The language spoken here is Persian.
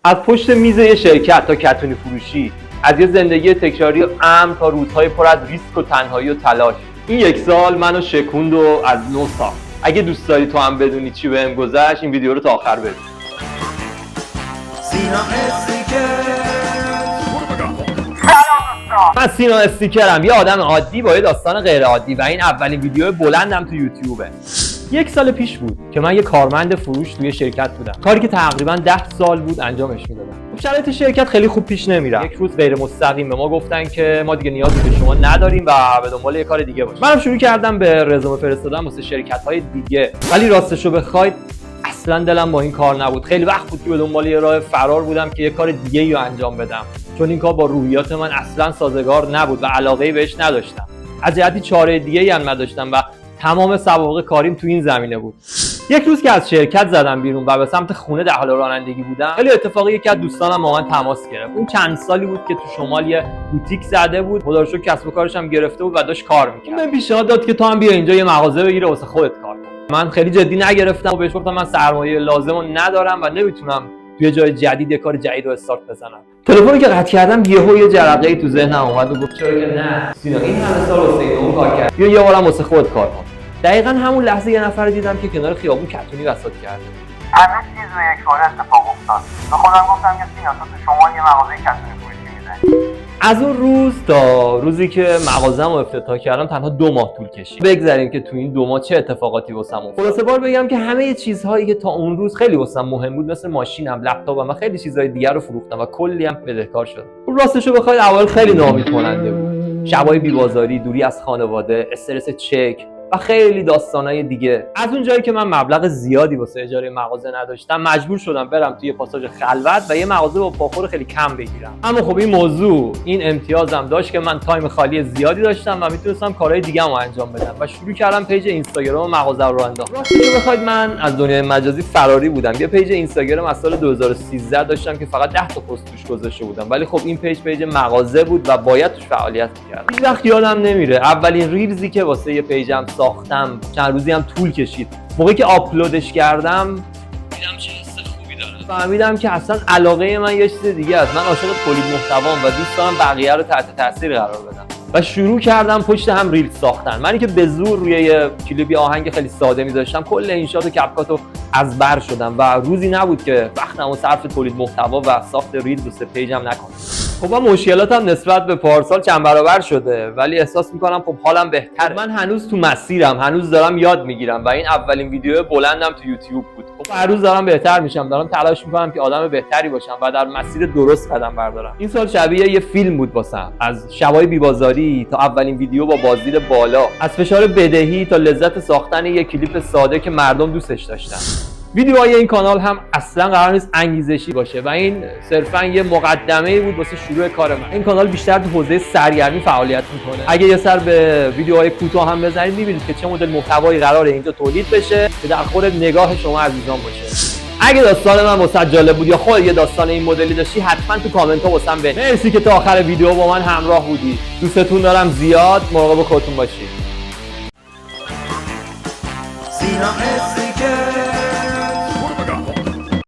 از پشت میز یه شرکت تا کتونی فروشی، از یه زندگی تکراری و امن تا روزهای پر از ریسک و تنهایی و تلاش. این یک سال منو شکوند و از نو ساخت. اگه دوست داری تو هم بدونی چی بهم گذشت، این ویدیو رو تا آخر ببین. من سینا استیکرم، یه آدم عادی با یه داستان غیر عادی و این اولین ویدیو بلندم تو یوتیوبه. 1 سال پیش بود که من یه کارمند فروش توی شرکت بودم، کاری که تقریبا 10 سال بود انجامش میدادم. شرایط شرکت خیلی خوب پیش نمیرفت. یک روز غیر مستقیم به ما گفتن که ما دیگه نیازی به شما نداریم و به دنبال یه کار دیگه باشیم. منم شروع کردم به رزومه فرستادن واسه شرکت‌های دیگه، ولی راستشو بخواید اصلا دلم با این کار نبود. خیلی وقت بود که به دنبال یه راه فرار بودم که یه کار دیگه‌ای رو انجام بدم، چون این کار با روحیات من اصلا سازگار نبود و علاقه‌ای بهش نداشتم. از جهتی چاره دیگه‌ای هم نداشتم و تمام سوابق کاریم تو این زمینه بود. یک روز که از شرکت زدم بیرون و به سمت خونه در حال رانندگی بودم، خیلی اتفاقی یکی از دوستانم با من تماس گرفت. اون چند سالی بود که تو شمال یه بوتیک زده بود، خدا رو شکر کسب و کارش هم گرفته بود و داشت کار می‌کرد. من پیشنهاد داد که تو هم بیا اینجا یه مغازه بگیر واسه خودت کار کن. من خیلی جدی نگرفتم و بهش گفتم من سرمایه لازمو ندارم و نمیتونم توی جای جدید یه کار جدید رو استارت بزنم. تلفنی که قطع کردم یه جرقه‌ای تو ذهنم اومد و گفت چرا که نه سینا، این همه سال واسه اون کار کرد، بیا یه بارم واسه خودت کار کن. دقیقاً همون لحظه یه نفر دیدم که کنار خیابون کتونی وسط کرد. همه چیز به یک باره اتفاق افتاد. به خودم گفتم که سینا تو شما یه مغازه کتونی فروشی می‌زنی. از اون روز تا روزی که مغازه‌مو افتتاح کردم تنها 2 ماه طول کشید. بگذاریم که تو این 2 ماه چه اتفاقاتی واسم افتاد. خلاصه بار بگم که همه چیزهایی که تا اون روز خیلی واسم مهم بود، مثل ماشینم، لپتاپم و خیلی چیزهای دیگه رو فروختم و کلی هم بدهکار شدم. راستشو بخواید اول خیلی ناامید کننده بود. شبای بی‌بازاری، دوری از خانواده، استرس چک و خیلی داستانای دیگه. از اون جایی که من مبلغ زیادی واسه اجاره مغازه نداشتم، مجبور شدم برم توی پاساژ خلوت و یه مغازه با پاخور خیلی کم بگیرم. اما خب این موضوع این امتیازم داشت که من تایم خالی زیادی داشتم و میتونستم کارهای دیگه‌مو انجام بدم و شروع کردم پیج اینستاگرام مغازه رو انداختم. راستش بخواید من از دنیای مجازی فراری بودم. یه پیج اینستاگرام از سال 2013 داشتم که فقط 10 تا پست توش گذاشته بودم، ولی خب این پیج مغازه بود و باید توش فعالیت می‌کردم. هیچ وقت یادم نمیره اولین ریلزی که واسه یه پیجم ساختم چند روزی هم طول کشید. موقعی که آپلودش کردم دیدم چه حس خوبی داره. فهمیدم که اصلا علاقه من یه چیز دیگه است. من عاشق تولید محتوام و دوست دارم بقیه رو تحت تاثیر قرار بدم و شروع کردم پشت هم ریل ساختن. منی که به زور روی یه کلیپی آهنگ خیلی ساده می‌ذاشتم، کل این شات و کپکاتو از بر شدم و روزی نبود که وقتمو صرف تولید محتوا و ساخت ریل و پیجم نکنم. خب مشکلاتم نسبت به پارسال چند برابر شده، ولی احساس میکنم خب حالم بهتره. من هنوز تو مسیرم، هنوز دارم یاد میگیرم و این اولین ویدیو بلندم تو یوتیوب بود. خب هر روز دارم بهتر میشم، دارم تلاش میکنم که آدم بهتری باشم و در مسیر درست قدم بردارم. این سال شبیه یه فیلم بود واسم، از شبای بی‌بازاری تا اولین ویدیو با بازدید بالا، از فشار بدهی تا لذت ساختن یه کلیپ ساده که مردم دوستش داشتن. ویدیوهای این کانال هم اصلا قرار نیست انگیزشی باشه و این صرفا یه مقدمه‌ای بود واسه شروع کار من. این کانال بیشتر تو حوزه سرگرمی فعالیت میکنه. اگه یه سر به ویدیوهای کوتاه هم بزنید میبینید که چه مدل محتوایی قراره اینجا تولید بشه که در خور نگاه شما عزیزان باشه. اگه داستان من واسه جالب بود یا خود یه داستان این مدلی داشتی، حتما تو کامنت ها واسم بنویس. مرسی که تا آخر ویدیو با من همراه بودی. دوستتون دارم زیاد. مراقب خودتون باشید.